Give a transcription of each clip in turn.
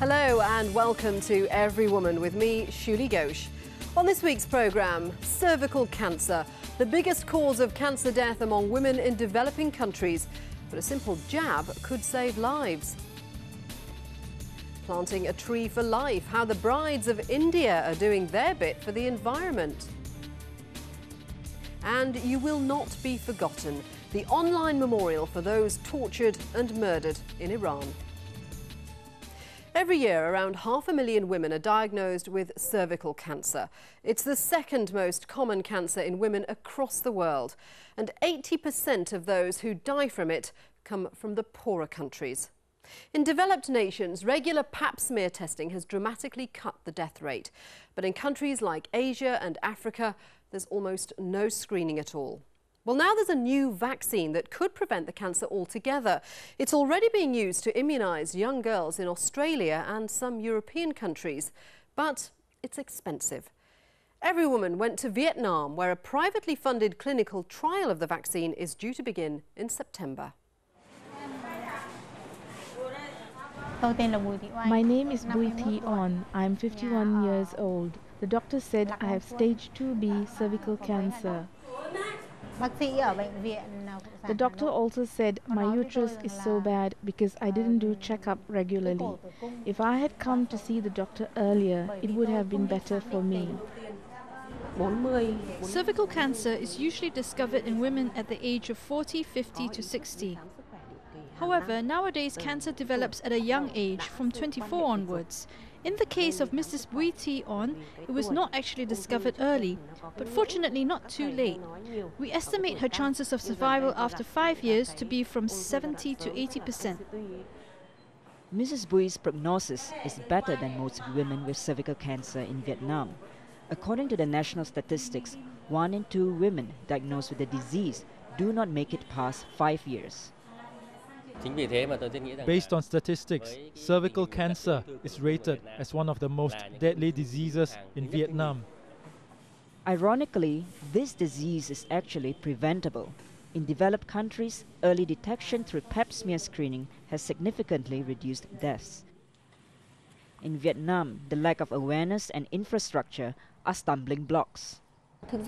Hello and welcome to Every Woman with me, Shuli Ghosh. On this week's programme, cervical cancer, the biggest cause of cancer death among women in developing countries. But a simple jab could save lives. Planting a tree for life, how the brides of India are doing their bit for the environment. And you will not be forgotten, the online memorial for those tortured and murdered in Iran. Every year, around 500,000 women are diagnosed with cervical cancer. It's the second most common cancer in women across the world. And 80% of those who die from it come from the poorer countries. In developed nations, regular pap smear testing has dramatically cut the death rate. But in countries like Asia and Africa, there's almost no screening at all. Well, now there's a new vaccine that could prevent the cancer altogether. It's already being used to immunise young girls in Australia and some European countries. But it's expensive. Every Woman went to Vietnam, where a privately funded clinical trial of the vaccine is due to begin in September. My name is Bui Thi On. I'm 51 years old. The doctor said I have stage 2B cervical cancer. The doctor also said my uterus is so bad because I didn't do checkup regularly. If I had come to see the doctor earlier, it would have been better for me. Cervical cancer is usually discovered in women at the age of 40, 50 to 60. However, nowadays cancer develops at a young age, from 24 onwards. In the case of Mrs. Bui Thi On, it was not actually discovered early, but fortunately not too late. We estimate her chances of survival after 5 years to be from 70 to 80%. Mrs. Bui's prognosis is better than most women with cervical cancer in Vietnam. According to the national statistics, 1 in 2 women diagnosed with the disease do not make it past 5 years. Based on statistics, cervical cancer is rated as one of the most deadly diseases in Vietnam. Ironically, this disease is actually preventable. In developed countries, early detection through pap smear screening has significantly reduced deaths. In Vietnam, the lack of awareness and infrastructure are stumbling blocks. The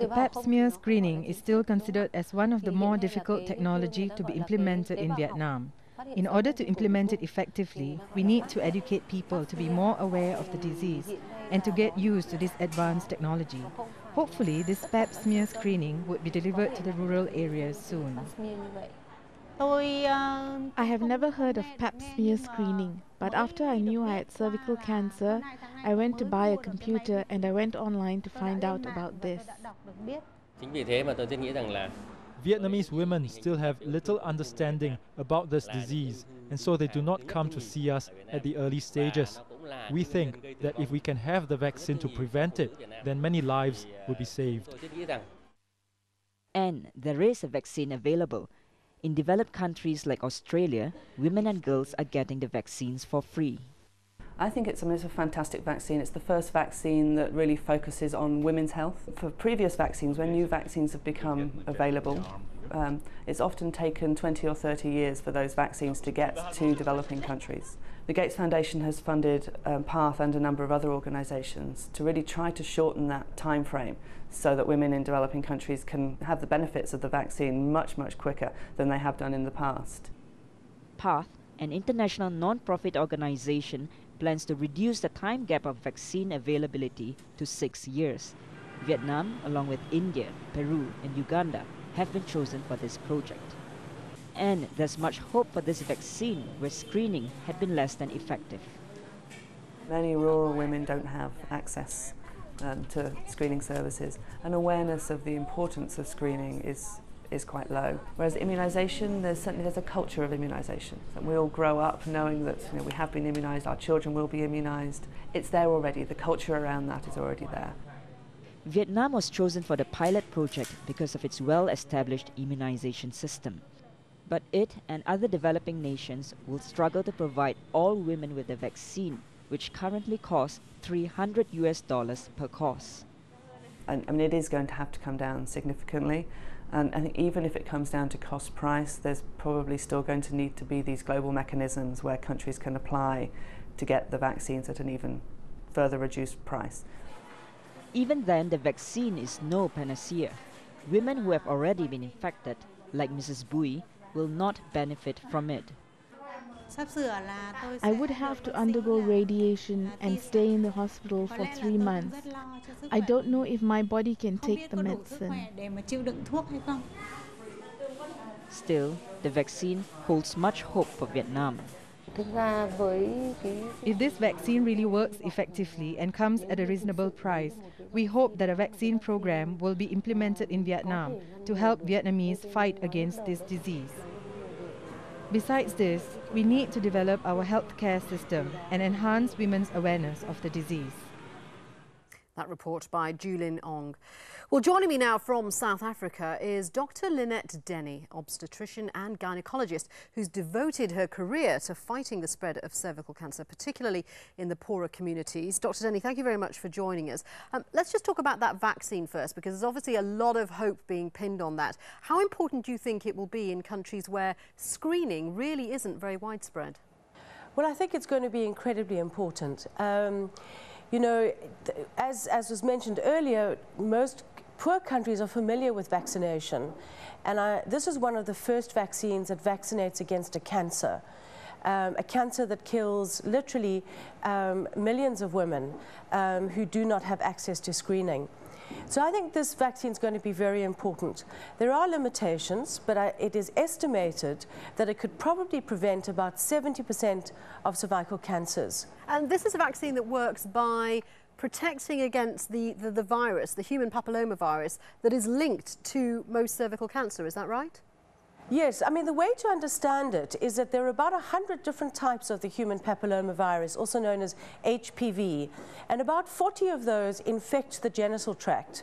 pap smear screening is still considered as one of the more difficult technology to be implemented in Vietnam. In order to implement it effectively, we need to educate people to be more aware of the disease and to get used to this advanced technology. Hopefully, this pap smear screening would be delivered to the rural areas soon. I have never heard of pap smear screening, but after I knew I had cervical cancer, I went to buy a computer and I went online to find out about this. Vietnamese women still have little understanding about this disease, and so they do not come to see us at the early stages. We think that if we can have the vaccine to prevent it, then many lives will be saved. And there is a vaccine available. In developed countries like Australia, women and girls are getting the vaccines for free. I think it's a fantastic vaccine. It's the first vaccine that really focuses on women's health. For previous vaccines, when new vaccines have become available, it's often taken 20 or 30 years for those vaccines to get to developing countries. The Gates Foundation has funded PATH and a number of other organisations to really try to shorten that time frame so that women in developing countries can have the benefits of the vaccine much, much quicker than they have done in the past. PATH, an international non-profit organisation, plans to reduce the time gap of vaccine availability to 6 years. Vietnam, along with India, Peru and Uganda, have been chosen for this project. And there's much hope for this vaccine, where screening had been less than effective. Many rural women don't have access to screening services, and awareness of the importance of screening is quite low. Whereas immunisation, there's a culture of immunisation. And we all grow up knowing that we have been immunised, our children will be immunised. It's there already, the culture around that is already there. Vietnam was chosen for the pilot project because of its well-established immunization system. But it and other developing nations will struggle to provide all women with the vaccine, which currently costs $300 per course. I mean, it is going to have to come down significantly. And I think even if it comes down to cost price, there's probably still going to need to be these global mechanisms where countries can apply to get the vaccines at an even further reduced price. Even then, the vaccine is no panacea. Women who have already been infected, like Mrs. Bui, will not benefit from it. I would have to undergo radiation and stay in the hospital for 3 months. I don't know if my body can take the medicine. Still, the vaccine holds much hope for Vietnam. If this vaccine really works effectively and comes at a reasonable price, we hope that a vaccine program will be implemented in Vietnam to help Vietnamese fight against this disease. Besides this, we need to develop our healthcare system and enhance women's awareness of the disease. That report by Julin Ong. Well, joining me now from South Africa is Dr. Lynette Denny, obstetrician and gynecologist, who's devoted her career to fighting the spread of cervical cancer, particularly in the poorer communities. Dr. Denny, thank you very much for joining us. Let's just talk about that vaccine first, because there's obviously a lot of hope being pinned on that. How important do you think it will be in countries where screening really isn't very widespread? Well, I think it's going to be incredibly important. You know, as was mentioned earlier, most poor countries are familiar with vaccination, and this is one of the first vaccines that vaccinates against a cancer that kills literally millions of women who do not have access to screening. So I think this vaccine is going to be very important. There are limitations, but it is estimated that it could probably prevent about 70% of cervical cancers. And this is a vaccine that works by protecting against the virus, the human papillomavirus, that is linked to most cervical cancer, is that right? Yes, I mean, the way to understand it is that there are about 100 different types of the human papillomavirus, also known as HPV, and about 40 of those infect the genital tract.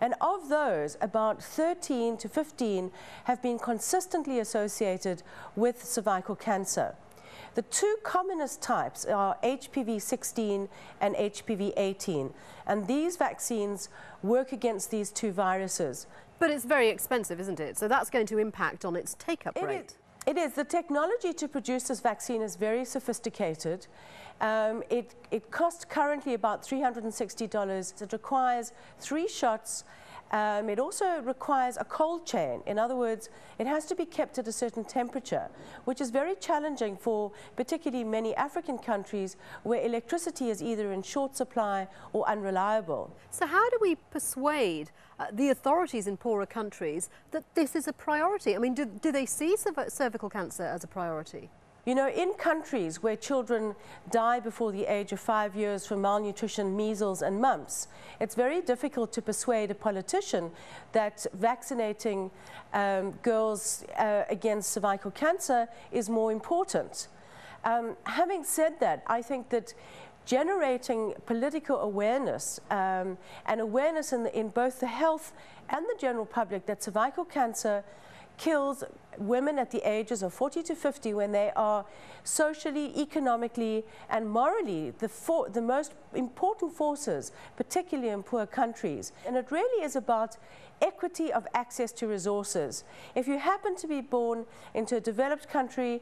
And of those, about 13 to 15 have been consistently associated with cervical cancer. The two commonest types are HPV-16 and HPV-18, and these vaccines work against these two viruses. But it's very expensive, isn't it? So that's going to impact on its take-up rate. It is. The technology to produce this vaccine is very sophisticated. It costs currently about $360. It requires 3 shots. It also requires a cold chain. In other words, it has to be kept at a certain temperature, which is very challenging for particularly many African countries where electricity is either in short supply or unreliable. So how do we persuade the authorities in poorer countries that this is a priority? I mean, do they see cervical cancer as a priority? You know, in countries where children die before the age of 5 years from malnutrition, measles and mumps, it's very difficult to persuade a politician that vaccinating girls against cervical cancer is more important. Having said that, I think that generating political awareness and awareness in both the health and the general public that cervical cancer kills women at the ages of 40 to 50 when they are socially, economically and morally the most important forces, particularly in poor countries. And it really is about equity of access to resources. If you happen to be born into a developed country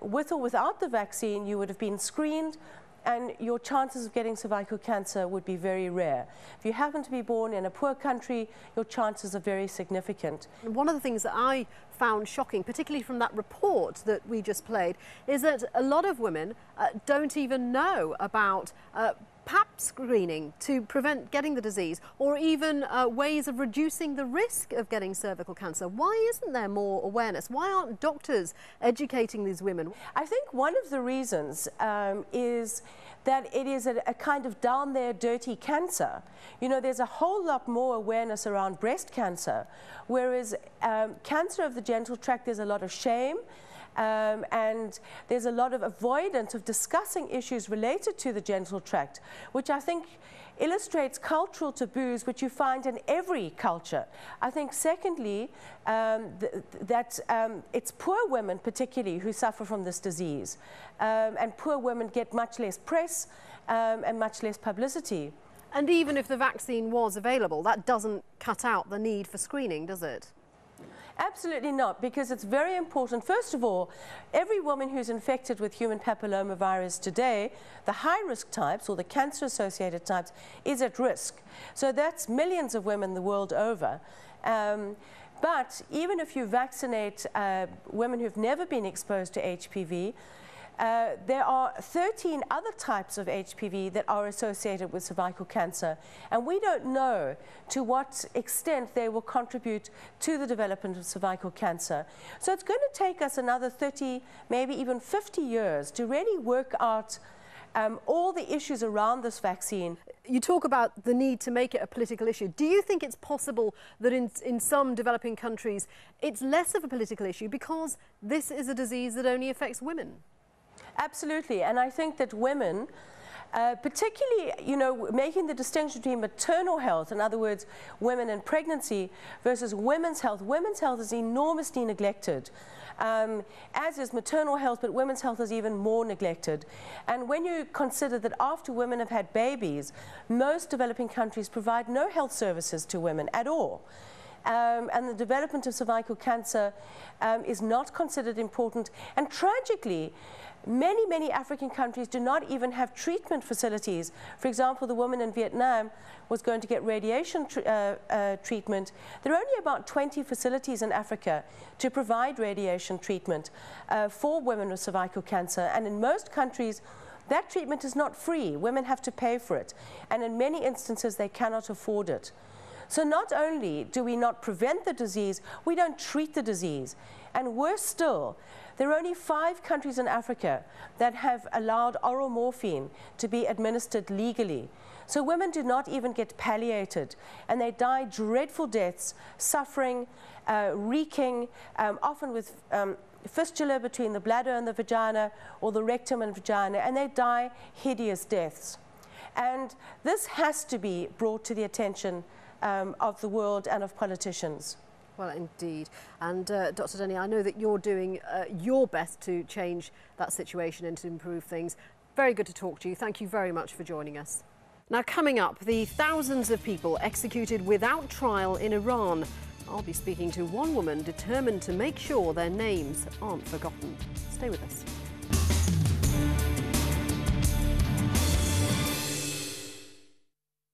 with or without the vaccine, you would have been screened, and your chances of getting cervical cancer would be very rare. If you happen to be born in a poor country, your chances are very significant. One of the things that I found shocking, particularly from that report that we just played, is that a lot of women don't even know about Pap screening to prevent getting the disease, or even ways of reducing the risk of getting cervical cancer. Why isn't there more awareness? Why aren't doctors educating these women? I think one of the reasons is that it is a kind of down there dirty cancer. You know, there's a whole lot more awareness around breast cancer, whereas cancer of the genital tract, there's a lot of shame. And there's a lot of avoidance of discussing issues related to the genital tract, which I think illustrates cultural taboos which you find in every culture. I think secondly, it's poor women particularly who suffer from this disease, and poor women get much less press and much less publicity. And even if the vaccine was available, that doesn't cut out the need for screening, does it? Absolutely not, because it's very important. First of all, every woman who's infected with human papillomavirus today, the high-risk types or the cancer-associated types, is at risk. So that's millions of women the world over. But even if you vaccinate women who've never been exposed to HPV, there are 13 other types of HPV that are associated with cervical cancer, and we don't know to what extent they will contribute to the development of cervical cancer. So it's going to take us another 30, maybe even 50 years to really work out all the issues around this vaccine. You talk about the need to make it a political issue. Do you think it's possible that in some developing countries it's less of a political issue because this is a disease that only affects women? Absolutely, and I think that women, particularly, you know, making the distinction between maternal health, in other words, women in pregnancy, versus women's health. Women's health is enormously neglected, as is maternal health, but women's health is even more neglected. And when you consider that after women have had babies, most developing countries provide no health services to women at all. And the development of cervical cancer is not considered important. And tragically, many African countries do not even have treatment facilities. For example, the woman in Vietnam was going to get radiation treatment. There are only about 20 facilities in Africa to provide radiation treatment for women with cervical cancer. And in most countries, that treatment is not free. Women have to pay for it. And in many instances, they cannot afford it. So not only do we not prevent the disease, we don't treat the disease. And worse still, there are only 5 countries in Africa that have allowed oral morphine to be administered legally. So women do not even get palliated, and they die dreadful deaths, suffering, reeking, often with fistula between the bladder and the vagina, or the rectum and vagina, and they die hideous deaths. And this has to be brought to the attention of the world and of politicians. Well, indeed. And Dr. Denny, I know that you're doing your best to change that situation and to improve things. Very good to talk to you. Thank you very much for joining us. Now, coming up, the thousands of people executed without trial in Iran. I'll be speaking to one woman determined to make sure their names aren't forgotten. Stay with us.